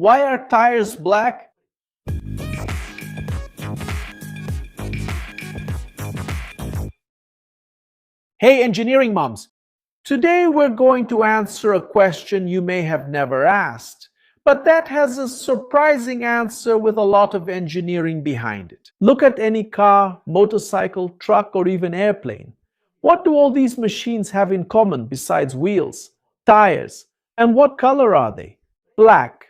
Why are tires black? Hey engineering moms! Today we're going to answer a question you may have never asked, but that has a surprising answer with a lot of engineering behind it. Look at any car, motorcycle, truck, or even airplane. What do all these machines have in common besides wheels, tires, and what color are they? Black.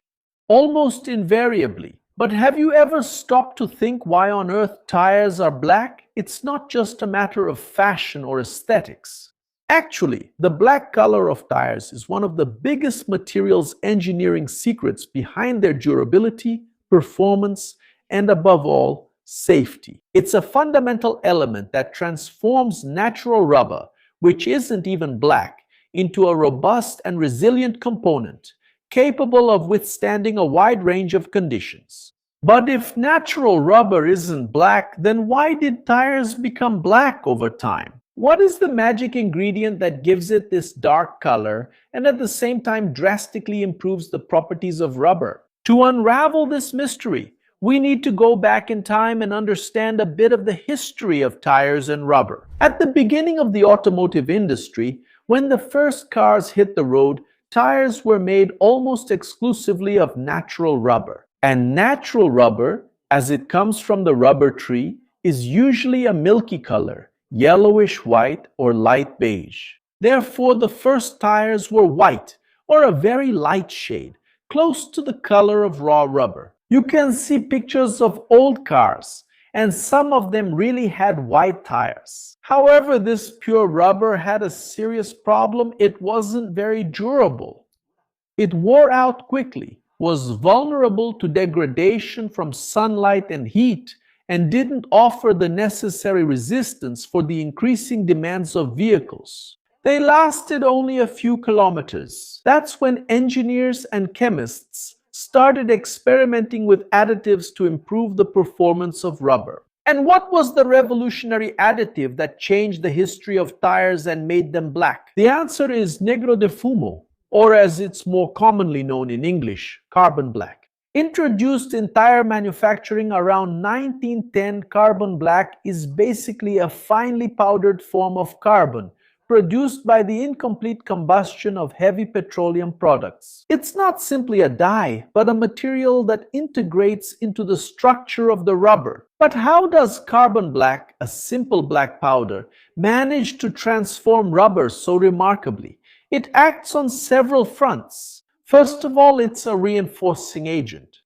Almost invariably. But have you ever stopped to think why on earth tires are black? It's not just a matter of fashion or aesthetics. Actually, the black color of tires is one of the biggest materials engineering secrets behind their durability, performance, and above all, safety. It's a fundamental element that transforms natural rubber, which isn't even black, into a robust and resilient component, capable of withstanding a wide range of conditions. But if natural rubber isn't black, then why did tires become black over time? What is the magic ingredient that gives it this dark color and at the same time drastically improves the properties of rubber? To unravel this mystery, we need to go back in time and understand a bit of the history of tires and rubber. At the beginning of the automotive industry, when the first cars hit the road, tires were made almost exclusively of natural rubber. And natural rubber, as it comes from the rubber tree, is usually a milky color, yellowish white or light beige. Therefore, the first tires were white or a very light shade, close to the color of raw rubber. You can see pictures of old cars, and some of them really had white tires. However, this pure rubber had a serious problem. It wasn't very durable. It wore out quickly, was vulnerable to degradation from sunlight and heat, and didn't offer the necessary resistance for the increasing demands of vehicles. They lasted only a few kilometers. That's when engineers and chemists started experimenting with additives to improve the performance of rubber. And what was the revolutionary additive that changed the history of tires and made them black? The answer is negro de fumo, or as it's more commonly known in English, carbon black. Introduced in tire manufacturing around 1910, carbon black is basically a finely powdered form of carbon produced by the incomplete combustion of heavy petroleum products. It's not simply a dye, but a material that integrates into the structure of the rubber. But how does carbon black, a simple black powder, manage to transform rubber so remarkably? It acts on several fronts. First of all, it's a reinforcing agent.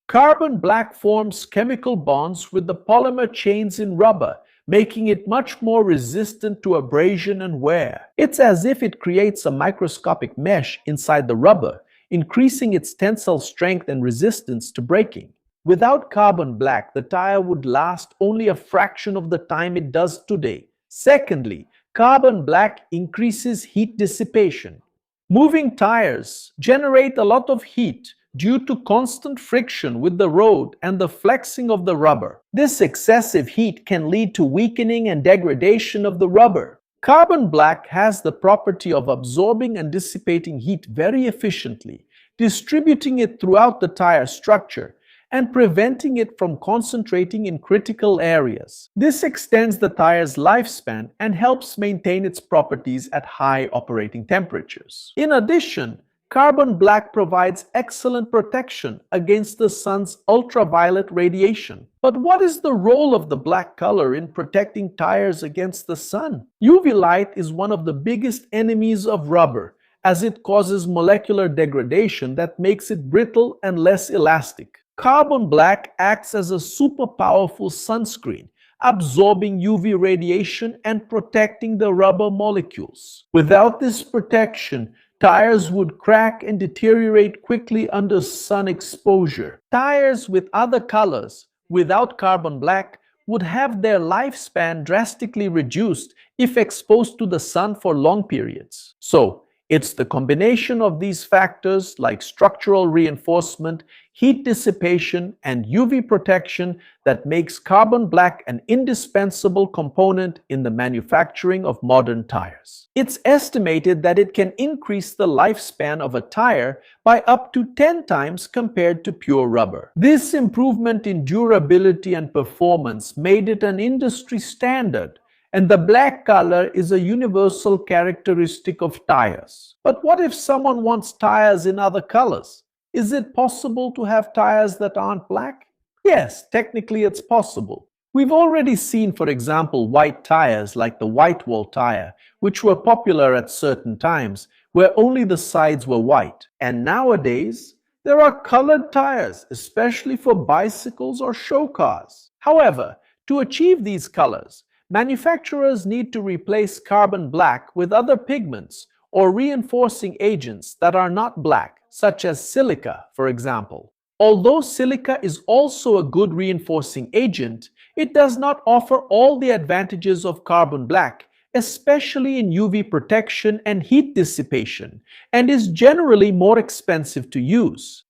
Carbon black forms chemical bonds with the polymer chains in rubber, making it much more resistant to abrasion and wear. It's as if it creates a microscopic mesh inside the rubber, increasing its tensile strength and resistance to breaking. Without carbon black, the tire would last only a fraction of the time it does today. Secondly, carbon black increases heat dissipation. Moving tires generate a lot of heat due to constant friction with the road and the flexing of the rubber. This excessive heat can lead to weakening and degradation of the rubber. Carbon black has the property of absorbing and dissipating heat very efficiently, distributing it throughout the tire structure and preventing it from concentrating in critical areas. This extends the tire's lifespan and helps maintain its properties at high operating temperatures. In addition, carbon black provides excellent protection against the sun's ultraviolet radiation. But what is the role of the black color in protecting tires against the sun? UV light is one of the biggest enemies of rubber, as it causes molecular degradation that makes it brittle and less elastic. Carbon black acts as a super powerful sunscreen, absorbing UV radiation and protecting the rubber molecules. Without this protection, tires would crack and deteriorate quickly under sun exposure. Tires with other colors, without carbon black, would have their lifespan drastically reduced if exposed to the sun for long periods. So, It's the combination of these factors like structural reinforcement, heat dissipation, and UV protection that makes carbon black an indispensable component in the manufacturing of modern tires. It's estimated that it can increase the lifespan of a tire by up to 10 times compared to pure rubber. This improvement in durability and performance made it an industry standard, and the black color is a universal characteristic of tires. But what if someone wants tires in other colors? Is it possible to have tires that aren't black? Yes, technically it's possible. We've already seen, for example, white tires like the white wall tire, which were popular at certain times, where only the sides were white. And nowadays, there are colored tires, especially for bicycles or show cars. However, to achieve these colors, manufacturers need to replace carbon black with other pigments or reinforcing agents that are not black, such as silica, for example. Although silica is also a good reinforcing agent, it does not offer all the advantages of carbon black, especially in UV protection and heat dissipation, and is generally more expensive to use.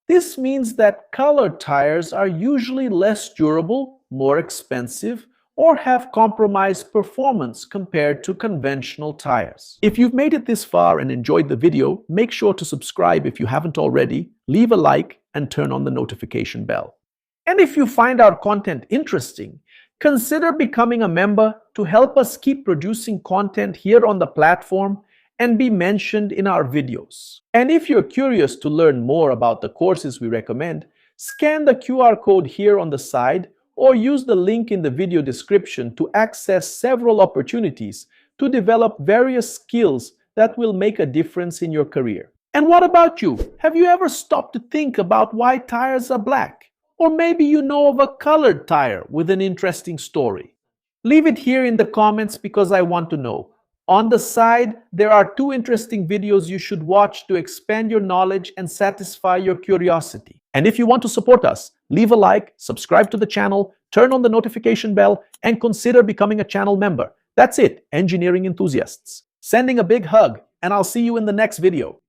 This means that colored tires are usually less durable, more expensive, or have compromised performance compared to conventional tires. If you've made it this far and enjoyed the video, make sure to subscribe if you haven't already, leave a like, and turn on the notification bell. And if you find our content interesting, consider becoming a member to help us keep producing content here on the platform and be mentioned in our videos. And if you're curious to learn more about the courses we recommend, scan the QR code here on the side or use the link in the video description to access several opportunities to develop various skills that will make a difference in your career. And what about you? Have you ever stopped to think about why tires are black? Or maybe you know of a colored tire with an interesting story. Leave it here in the comments because I want to know. On the side, there are 2 interesting videos you should watch to expand your knowledge and satisfy your curiosity. And if you want to support us, leave a like, subscribe to the channel, turn on the notification bell, and consider becoming a channel member. That's it, engineering enthusiasts. Sending a big hug, and I'll see you in the next video.